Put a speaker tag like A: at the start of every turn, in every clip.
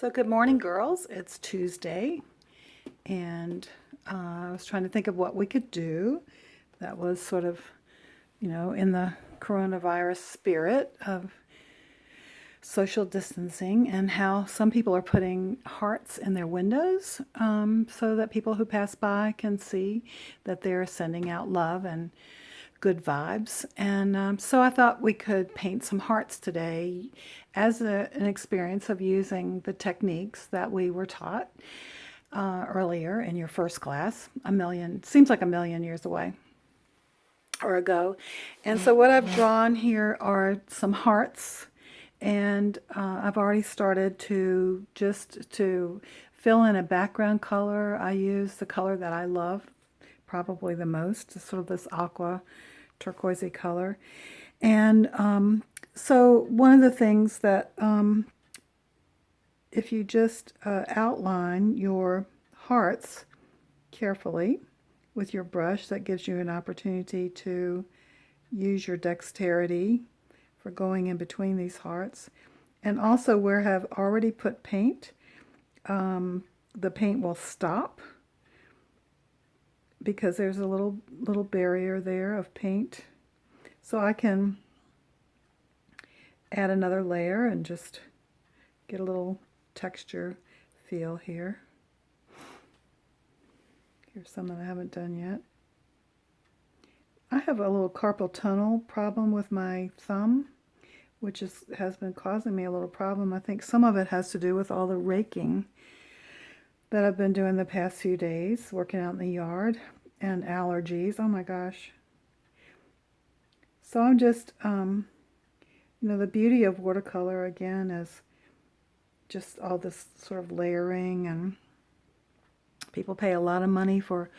A: So good morning, girls. It's Tuesday, and I was trying to think of what we could do that was sort of, in the coronavirus spirit of social distancing, and how some people are putting hearts in their windows so that people who pass by can see that they're sending out love and good vibes. And so I thought we could paint some hearts today as an experience of using the techniques that we were taught earlier in your first class, seems like a million years away or ago. And so what I've drawn here are some hearts, and I've already started to fill in a background color. I use the color that I love probably the most, sort of this aqua turquoisey color. And so one of the things that if you just outline your hearts carefully with your brush, that gives you an opportunity to use your dexterity for going in between these hearts. And also where I have already put paint, the paint will stop because there's a little barrier there of paint. So I can add another layer and just get a little texture feel here. Here's some that I haven't done yet. I have a little carpal tunnel problem with my thumb, which has been causing me a little problem. I think some of it has to do with all the raking that I've been doing the past few days, working out in the yard, and allergies. Oh my gosh. So I'm just, the beauty of watercolor, again, is just all this sort of layering, and people pay a lot of money for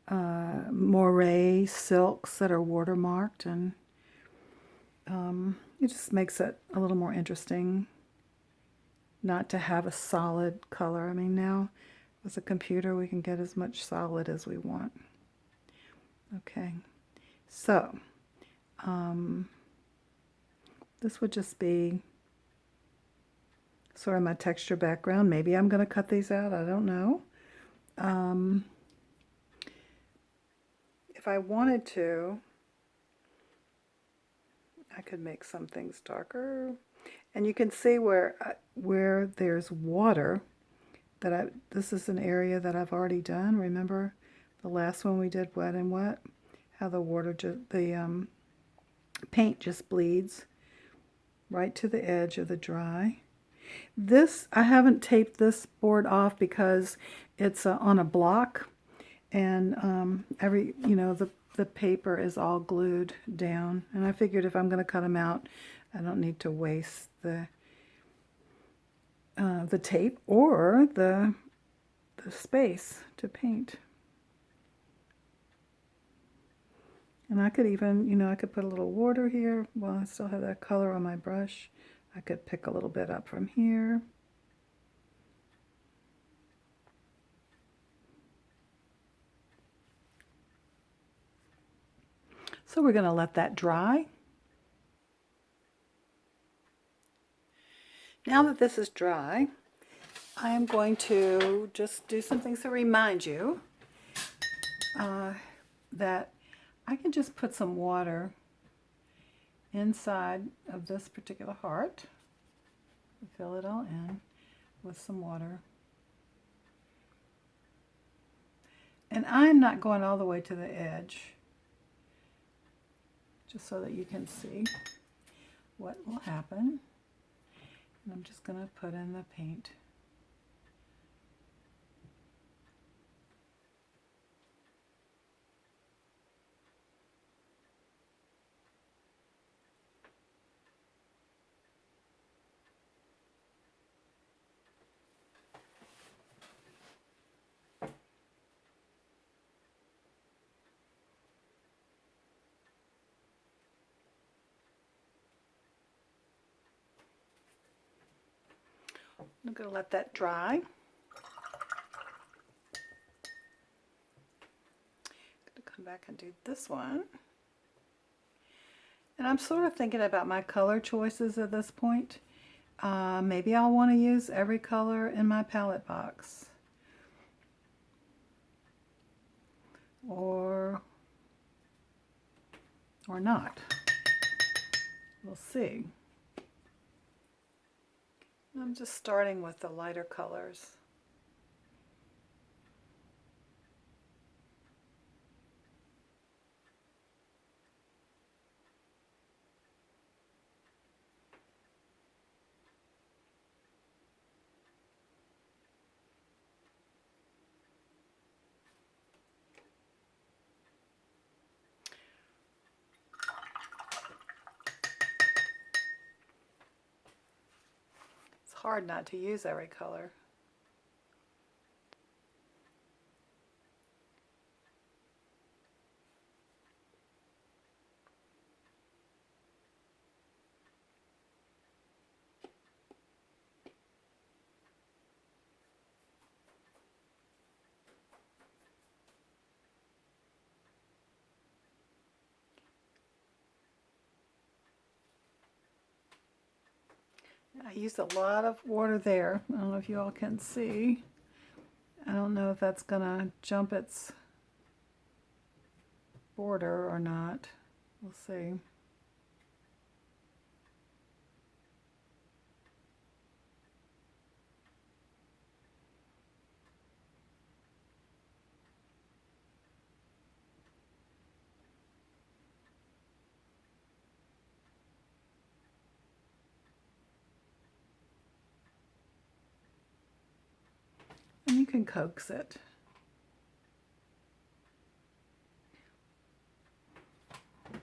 A: moire silks that are watermarked, and it just makes it a little more interesting not to have a solid color. I mean, now with a computer we can get as much solid as we want. Okay, so this would just be sort of my texture background. Maybe I'm going to cut these out. I don't know. If I wanted to, I could make some things darker. And you can see where there's water, this is an area that I've already done. Remember the last one we did, wet and wet? How the paint just bleeds right to the edge of the dry. This, I haven't taped this board off because it's on a block, and the paper is all glued down. And I figured if I'm going to cut them out, I don't need to waste the tape or the space to paint. And I could even, I could put a little water here while I still have that color on my brush. I could pick a little bit up from here. So we're going to let that dry. Now that this is dry, I am going to just do some things to remind you that I can just put some water inside of this particular heart, fill it all in with some water. And I'm not going all the way to the edge, just so that you can see what will happen. And I'm just going to put in the paint. I'm going to let that dry. I'm going to come back and do this one. And I'm sort of thinking about my color choices at this point. Maybe I'll want to use every color in my palette box. Or not. We'll see. I'm just starting with the lighter colors. It's hard not to use every color. I used a lot of water there. I don't know if you all can see. I don't know if that's gonna jump its border or not. We'll see. And you can coax it.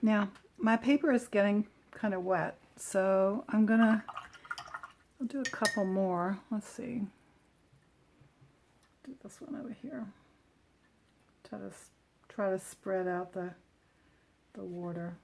A: Now, my paper is getting kind of wet, so I'll do a couple more. Let's see. Do this one over here. Try to spread out the water.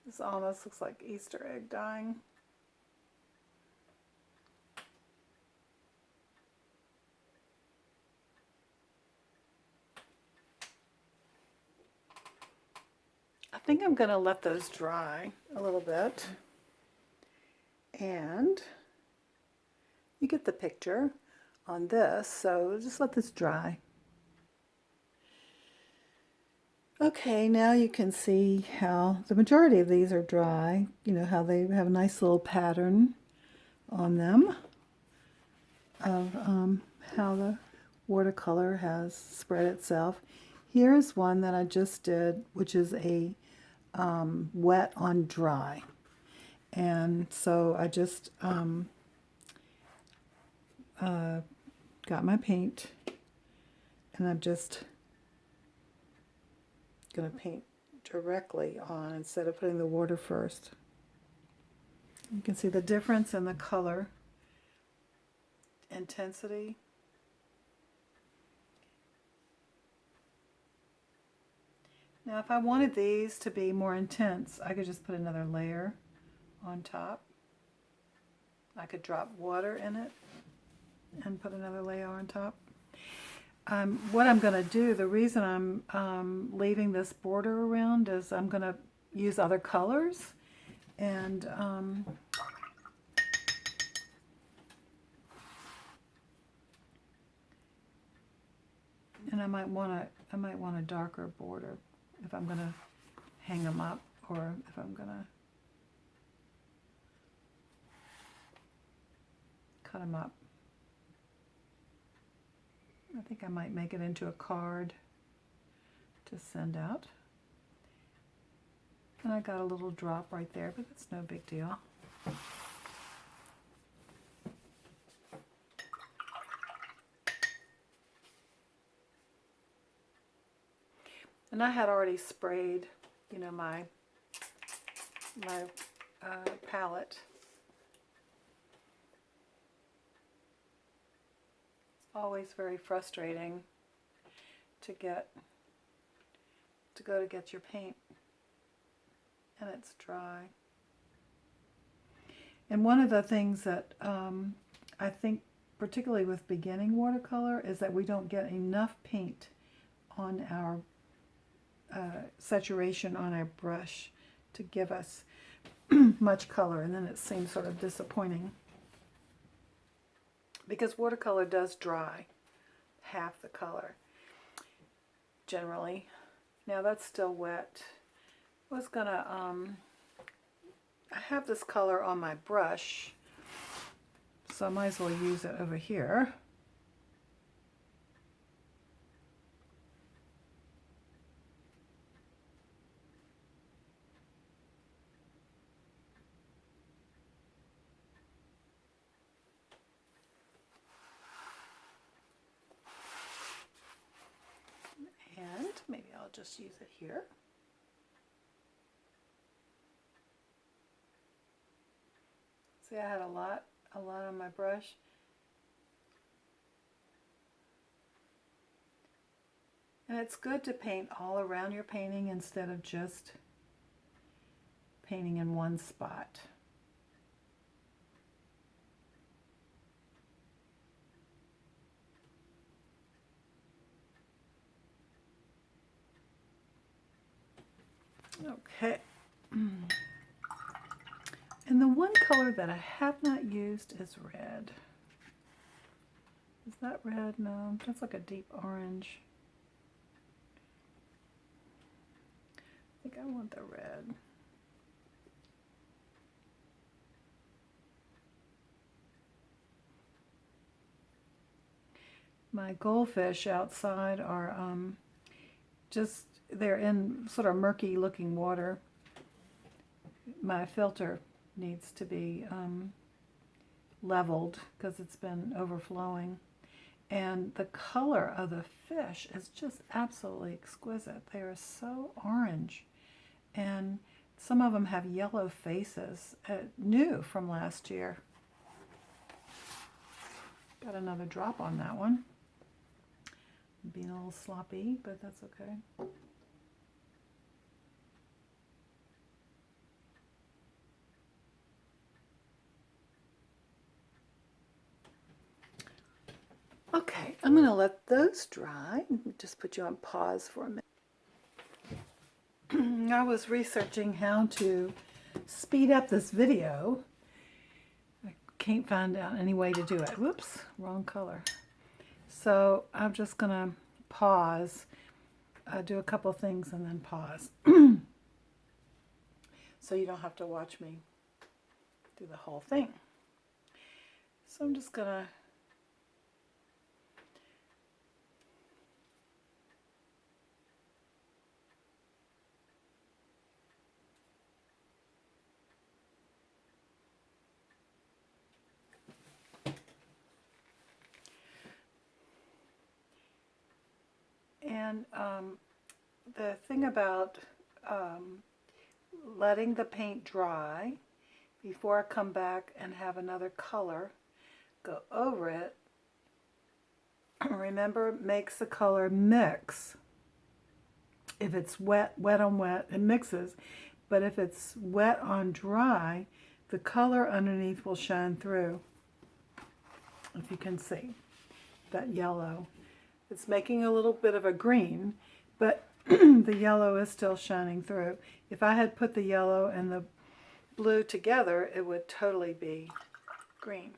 A: This almost looks like Easter egg dyeing. I think I'm going to let those dry a little bit. And you get the picture on this, so just let this dry. Okay, now you can see how the majority of these are dry. You know, how they have a nice little pattern on them of how the watercolor has spread itself. Here's one that I just did, which is a wet on dry. And so I just got my paint, and I'm just going to paint directly on instead of putting the water first. You can see the difference in the color intensity. Now if I wanted these to be more intense, I could just put another layer on top. I could drop water in it and put another layer on top. What I'm going to do, the reason I'm leaving this border around is I'm going to use other colors, and I might want a darker border if I'm going to hang them up, or if I'm going to cut them up. I think I might make it into a card to send out. And I got a little drop right there, but that's no big deal. And I had already sprayed, you know, my palette. It's always very frustrating to go to get your paint and it's dry. And one of the things that I think, particularly with beginning watercolor, is that we don't get enough paint on our saturation on our brush to give us much color, and then it seems sort of disappointing because watercolor does dry half the color generally. Now that's still wet. I was gonna I have this color on my brush, so I might as well use it over here. And maybe I'll just use it here. See, I had a lot on my brush. And it's good to paint all around your painting instead of just painting in one spot. Okay. And the one color that I have not used is red. Is that red? No, that's like a deep orange. I think I want the red. My goldfish outside are they're in sort of murky looking water. My filter needs to be leveled because it's been overflowing. And the color of the fish is just absolutely exquisite. They are so orange. And some of them have yellow faces, new from last year. Got another drop on that one. Being a little sloppy, but that's okay. Okay, I'm going to let those dry. Just put you on pause for a minute. I was researching how to speed up this video. I can't find out any way to do it. Whoops, wrong color. So I'm just going to pause, do a couple things and then pause. So you don't have to watch me do the whole thing. So I'm just going to And the thing about letting the paint dry before I come back and have another color go over it, remember, makes the color mix. If it's wet on wet, it mixes. But if it's wet on dry, the color underneath will shine through. If you can see that yellow. It's making a little bit of a green, but the yellow is still shining through. If I had put the yellow and the blue together, it would totally be green.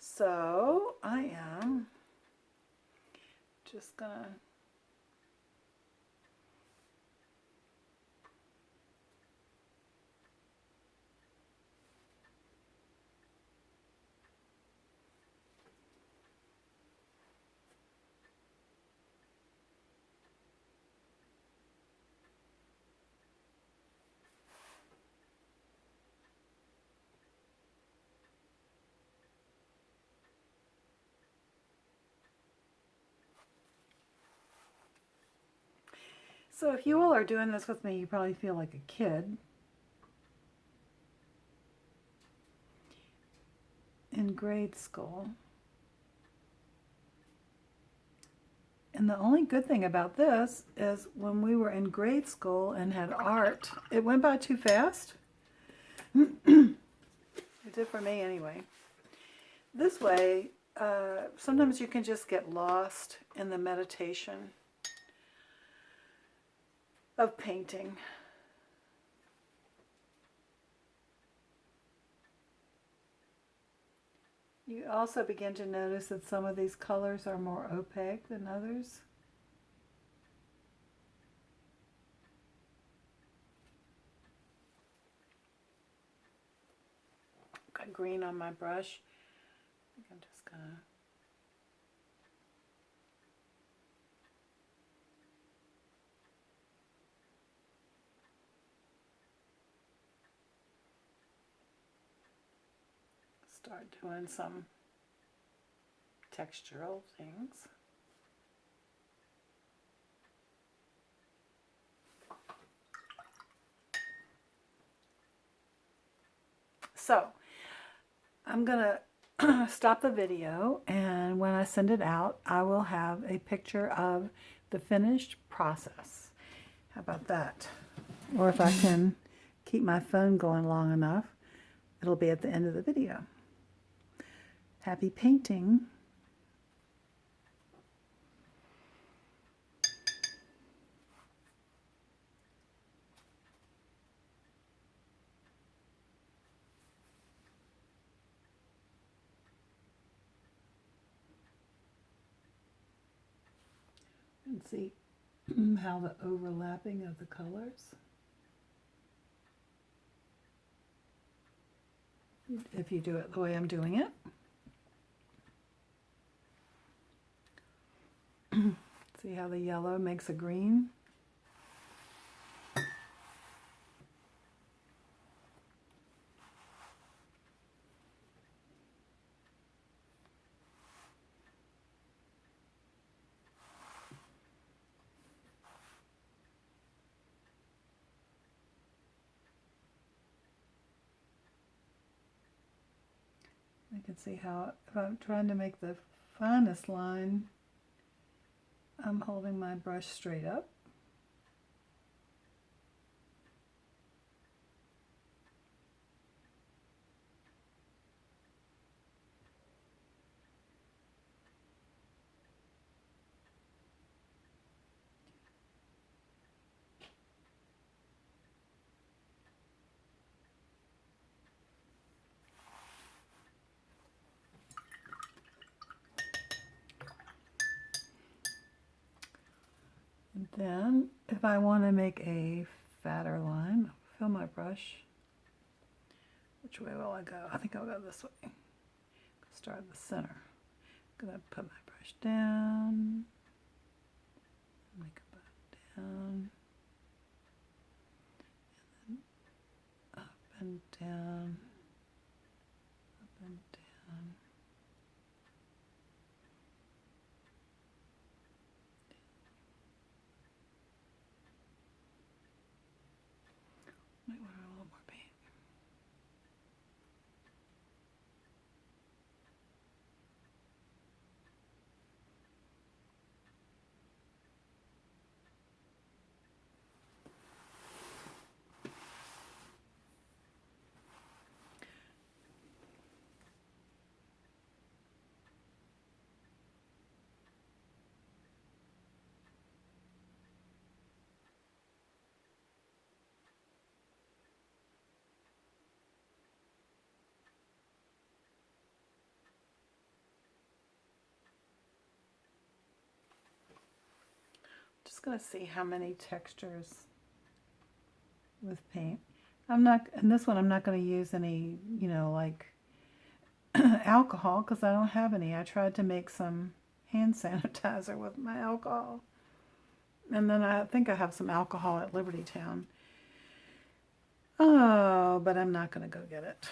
A: So I am just gonna So if you all are doing this with me, you probably feel like a kid in grade school. And the only good thing about this is when we were in grade school and had art, it went by too fast. It did for me anyway. This way, sometimes you can just get lost in the meditation of painting. You also begin to notice that some of these colors are more opaque than others. Got green on my brush. I think I'm just gonna start doing some textural things. So I'm gonna stop the video, and when I send it out, I will have a picture of the finished process. How about that? Or if I can keep my phone going long enough, it'll be at the end of the video. Happy painting. And see how the overlapping of the colors. If you do it the way I'm doing it. See how the yellow makes a green? You can see how, if I'm trying to make the finest line, I'm holding my brush straight up. And then, if I want to make a fatter line, I'll fill my brush. Which way will I go? I think I'll go this way. Start at the center. I'm going to put my brush down, make it back down, and then up and down, up and down. Might want a little more paint. Just going to see how many textures with paint. I'm not, in this one I'm not going to use any, you know, like alcohol because I don't have any. I tried to make some hand sanitizer with my alcohol. And then I think I have some alcohol at Liberty Town. Oh, but I'm not going to go get it.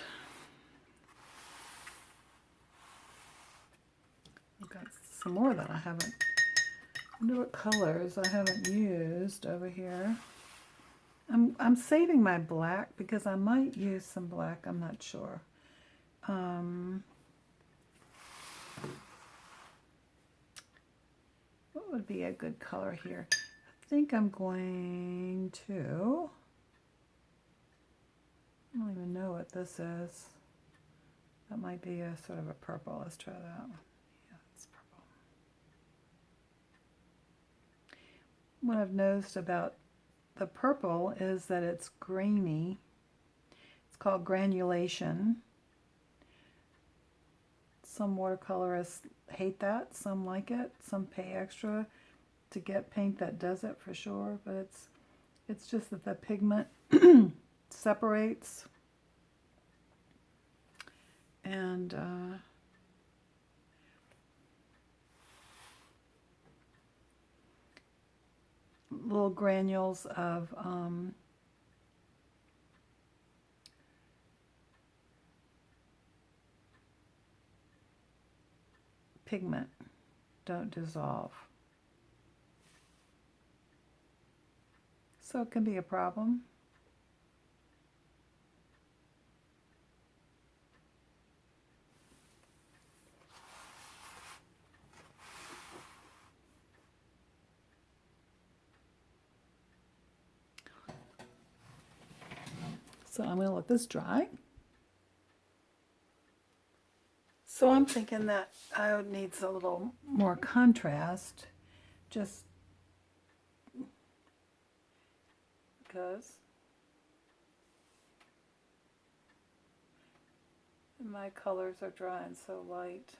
A: I've got some more that I haven't wonder what colors I haven't used over here. I'm saving my black because I might use some black. I'm not sure. What would be a good color here? I think I'm going to, I don't even know what this is. That might be a sort of a purple. Let's try that one. Yeah, it's purple. What I've noticed about the purple is that it's grainy. It's called granulation. Some watercolorists hate that, some like it, some pay extra to get paint that does it for sure, but it's just that the pigment separates, and little granules of pigment don't dissolve. So it can be a problem. So I'm going to let this dry. So I'm thinking that it needs a little more contrast, just because my colors are drying so light.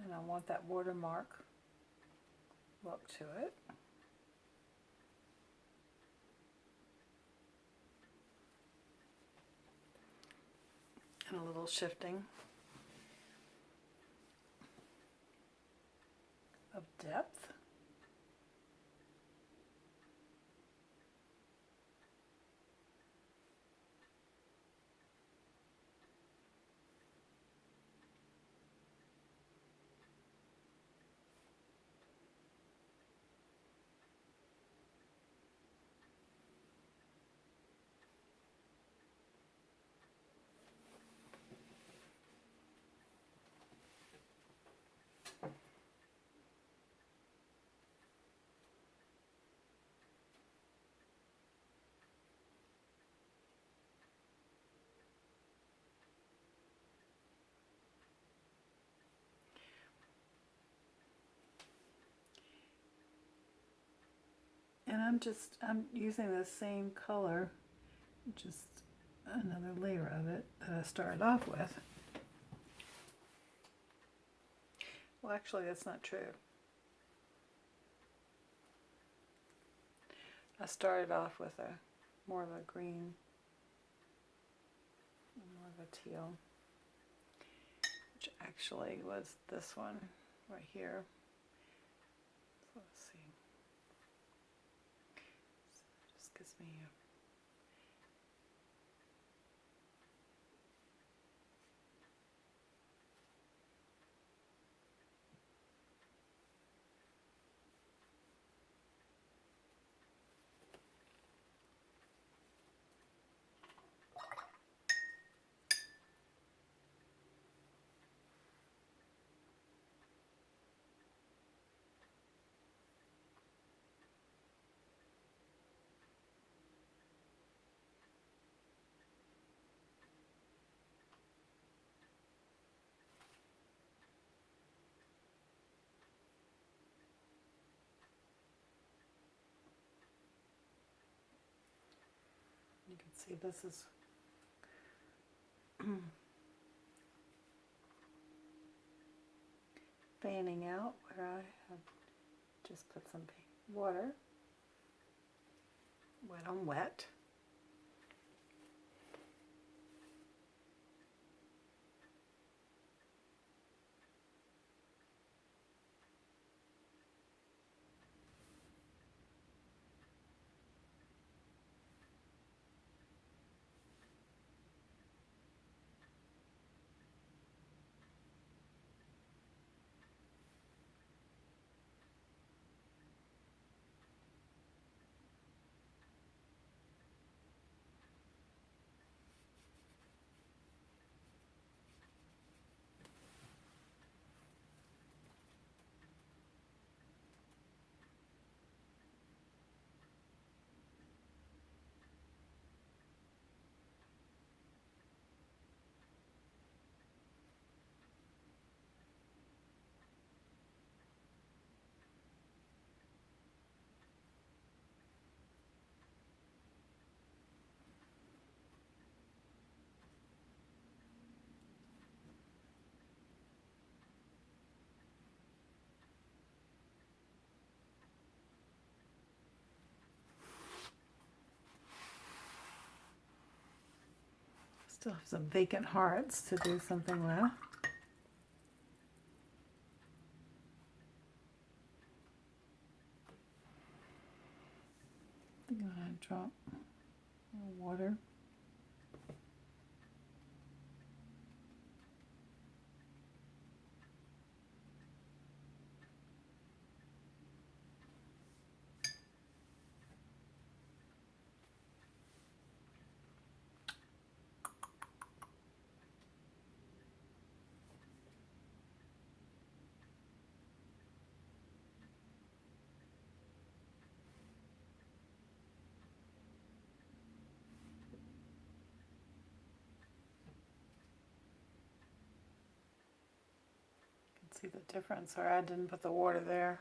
A: And I want that watermark look to it. And a little shifting of depth. And I'm using the same color, just another layer of it that I started off with. Well, actually, that's not true. I started off with more of a green, more of a teal, which actually was this one right here. So let's see. So it just gives me a you can see this is fanning out where I have just put some water, wet on wet. Still have some vacant hearts to do something with. I think I'm going to drop a little water. See the difference, or I didn't put the water there.